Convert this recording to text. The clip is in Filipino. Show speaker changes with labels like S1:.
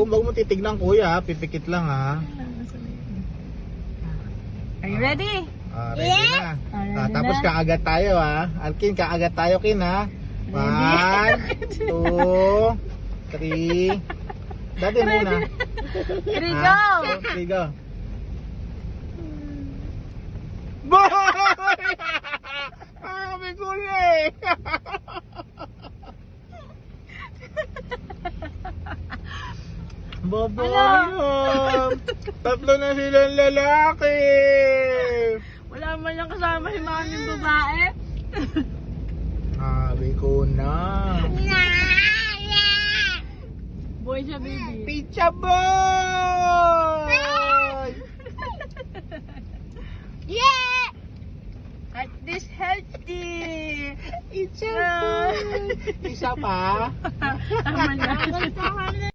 S1: wag mo titignan kuya, pipikit lang ha.
S2: Are you ready?
S1: Ready na.
S2: Ready
S1: Tapos
S2: na.
S1: kaagat tayo ha. Alkin, kaagat tayo kin ha. 1, 2, 3. Dati muna.
S2: Ready, go!
S1: 3, go. Boy! Kami kulay! Bobo yun! Tatlo na silang lalaki!
S2: Wala man lang kasama si mga babae.
S1: Sabi ko na!
S2: Boy siya, baby.
S1: Pizza boy!
S2: Yeah! At this healthy!
S1: Pizza boy! Isa pa?
S2: Tama na.